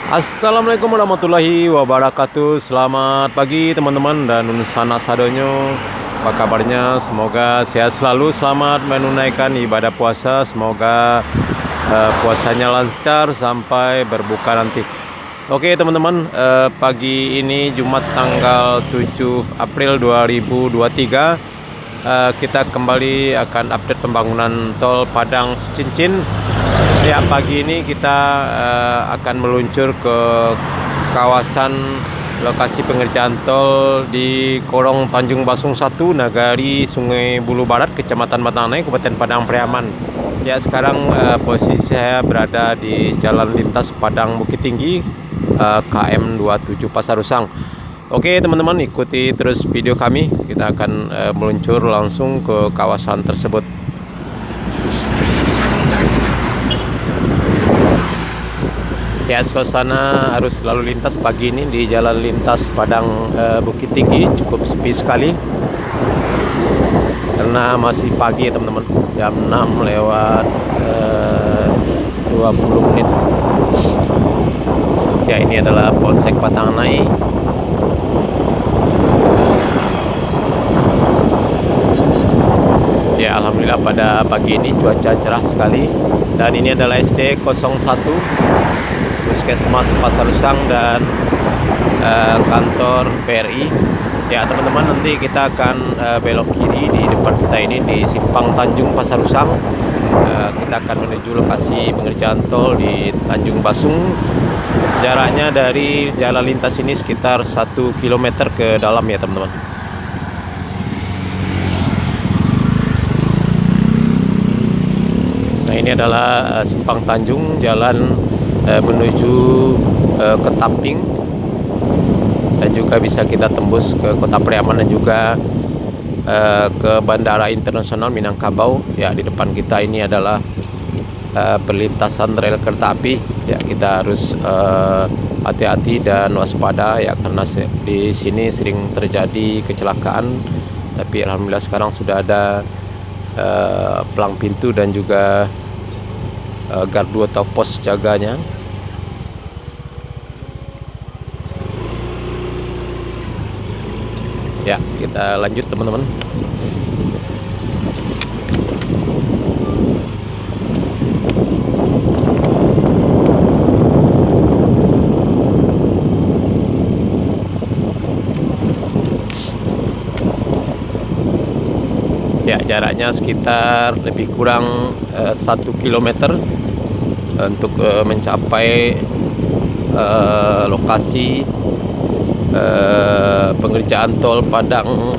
Assalamualaikum warahmatullahi wabarakatuh. Selamat pagi teman-teman dan sana sadonyo. Apa kabarnya? Semoga sehat selalu. Selamat menunaikan ibadah puasa. Semoga puasanya lancar sampai berbuka nanti. Oke teman-teman, pagi ini Jumat tanggal 7 April 2023, kita kembali akan update pembangunan tol Padang Cincin. Ya, pagi ini kita akan meluncur ke kawasan lokasi pengerjaan tol di Korong Tanjung Basung 1, Nagari Sungai Bulu Barat, Kecamatan Matanai, Kabupaten Padang Priaman. Ya, sekarang posisi saya berada di Jalan Lintas Padang Bukit Tinggi, KM 27 Pasar Usang. Oke teman-teman, ikuti terus video kami. Kita akan meluncur langsung ke kawasan tersebut. Ya, suasana arus lalu lintas pagi ini di Jalan Lintas Padang Bukit Tinggi cukup sepi sekali karena masih pagi ya teman-teman, jam 6 lewat 20 menit. Ya, ini adalah Polsek Patangnai. Ya, alhamdulillah pada pagi ini cuaca cerah sekali. Dan ini adalah SD 01, Puskesmas Pasar Usang dan kantor BRI. Ya teman-teman, nanti kita akan belok kiri di depan kita ini di Simpang Tanjung Pasar Usang. Kita akan menuju lokasi pengerjaan tol di Tanjung Basung. Jaraknya dari jalan lintas ini sekitar 1 km ke dalam ya teman-teman. Nah, ini adalah Simpang Tanjung, jalan menuju ke Tamping, dan juga bisa kita tembus ke Kota Priaman dan juga ke Bandara Internasional Minangkabau. Ya, di depan kita ini adalah perlintasan rel kereta api. Ya, kita harus hati-hati dan waspada ya, karena di sini sering terjadi kecelakaan. Tapi alhamdulillah sekarang sudah ada pelang pintu dan juga gardu atau pos jaganya. Ya, kita lanjut teman-teman. Ya, jaraknya sekitar lebih kurang 1 km untuk mencapai lokasi pengerjaan tol Padang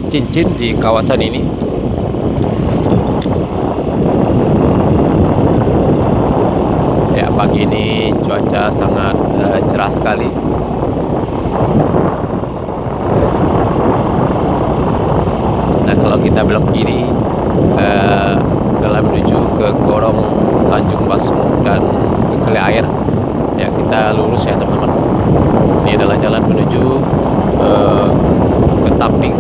Cincin di kawasan ini. Ya, pagi ini cuaca sangat cerah sekali. Nah, kalau kita belok kiri dalam menuju ke Korong Tanjung Basung dan ke Kele Air, ya kita lurus ya teman-teman. Ini adalah jalan menuju ke Tamping.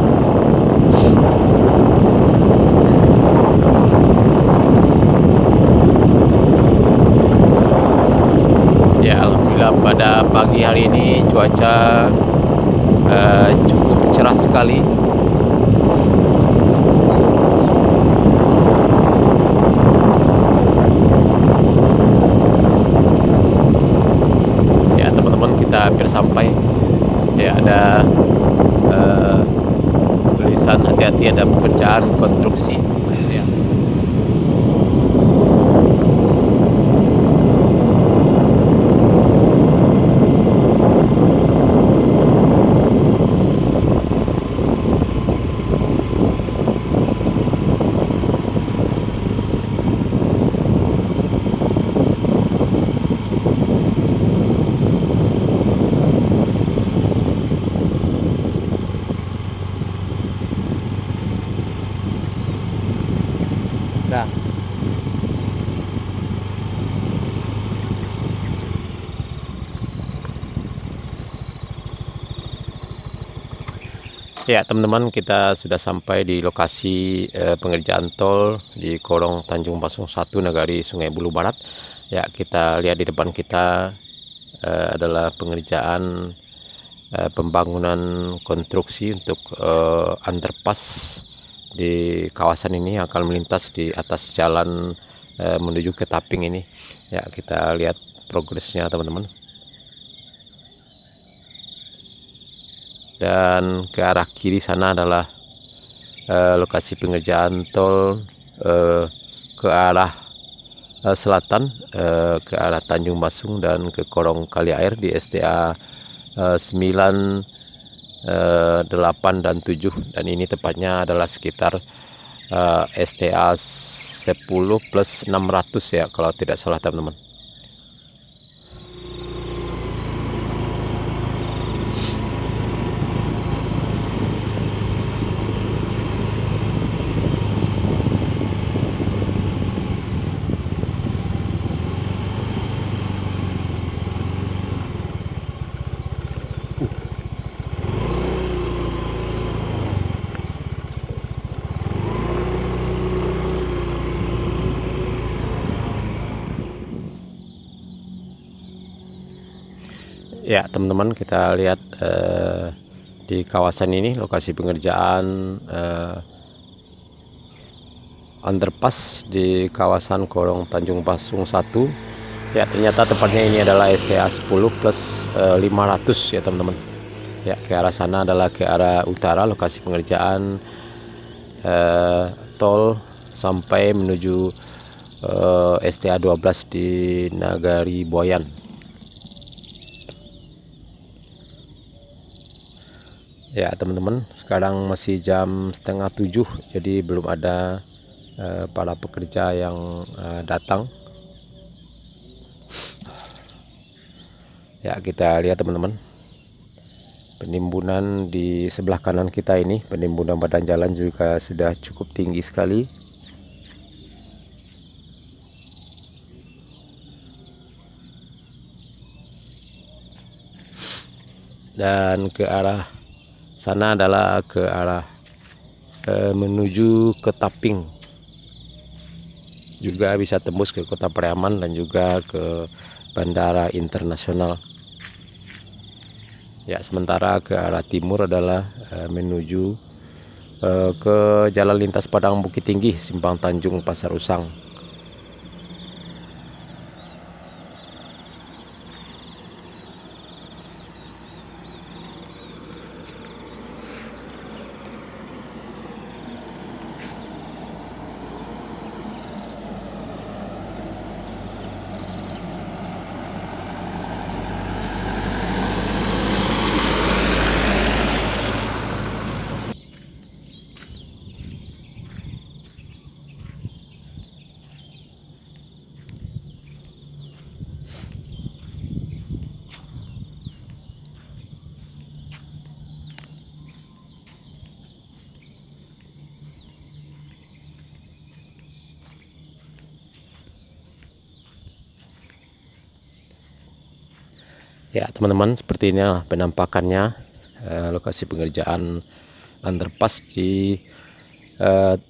Ya, alhamdulillah pada pagi hari ini cuaca cukup cerah sekali. Ya teman-teman, kita hampir sampai. Ya, ada tulisan hati-hati, ada pekerjaan konstruksi. Ya. Nah, ya teman-teman, kita sudah sampai di lokasi pengerjaan tol di Korong Tanjung Basung 1, Nagari Sungai Bulu Barat. Ya, kita lihat di depan kita adalah pengerjaan pembangunan konstruksi untuk underpass di kawasan ini akan melintas di atas jalan menuju ke Taping ini. Ya, kita lihat progresnya teman-teman. Dan ke arah kiri sana adalah lokasi pengerjaan tol ke arah selatan, ke arah Tanjung Basung dan ke Korong Kali Air di STA 9, 8 dan 7, dan ini tepatnya adalah sekitar STA 10 plus 600 ya kalau tidak salah teman-teman. Ya teman-teman, kita lihat di kawasan ini lokasi pengerjaan underpass di kawasan Korong Tanjung Basung 1. Ya, ternyata tepatnya ini adalah STA 10 plus 500 ya teman-teman. Ya, ke arah sana adalah ke arah utara lokasi pengerjaan tol sampai menuju STA 12 di Nagari Boyan. Ya teman-teman, sekarang masih jam setengah 7, jadi belum ada para pekerja yang datang. Ya, kita lihat teman-teman, penimbunan di sebelah kanan kita ini, penimbunan badan jalan juga sudah cukup tinggi sekali. Dan ke arah sana adalah ke arah menuju ke Taping, juga bisa tembus ke Kota Pariaman dan juga ke Bandara Internasional. Ya, sementara ke arah timur adalah menuju ke Jalan Lintas Padang Bukit Tinggi, Simpang Tanjung Pasar Usang. Ya teman-teman, seperti inilah penampakannya lokasi pengerjaan underpass di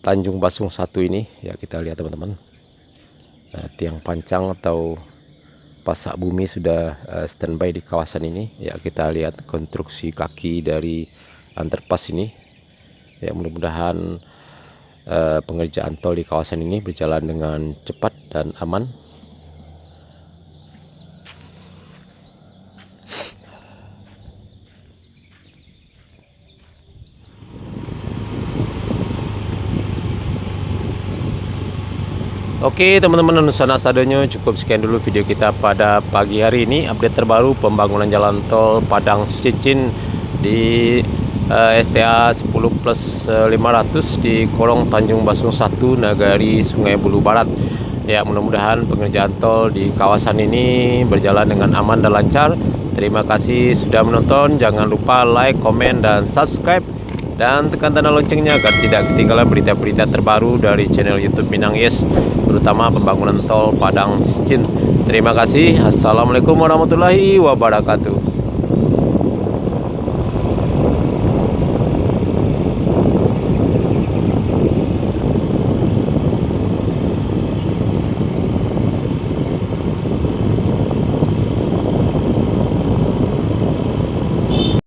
Tanjung Basung 1 ini. Ya, kita lihat teman-teman, tiang pancang atau pasak bumi sudah standby di kawasan ini. Ya, kita lihat konstruksi kaki dari underpass ini. Ya, mudah-mudahan pengerjaan tol di kawasan ini berjalan dengan cepat dan aman. Oke teman-teman, Nusana Sadonyo, cukup sekian dulu video kita pada pagi hari ini. Update terbaru pembangunan jalan tol Padang Cincin di STA 10 plus 500 di Korong Tanjung Basung 1, Nagari Sungai Bulu Barat. Ya, mudah-mudahan pengerjaan tol di kawasan ini berjalan dengan aman dan lancar. Terima kasih sudah menonton. Jangan lupa like, komen, dan subscribe, dan tekan tanda loncengnya agar tidak ketinggalan berita-berita terbaru dari channel YouTube Minang Yes, terutama pembangunan tol Padang Cincin. Terima kasih. Assalamualaikum warahmatullahi wabarakatuh.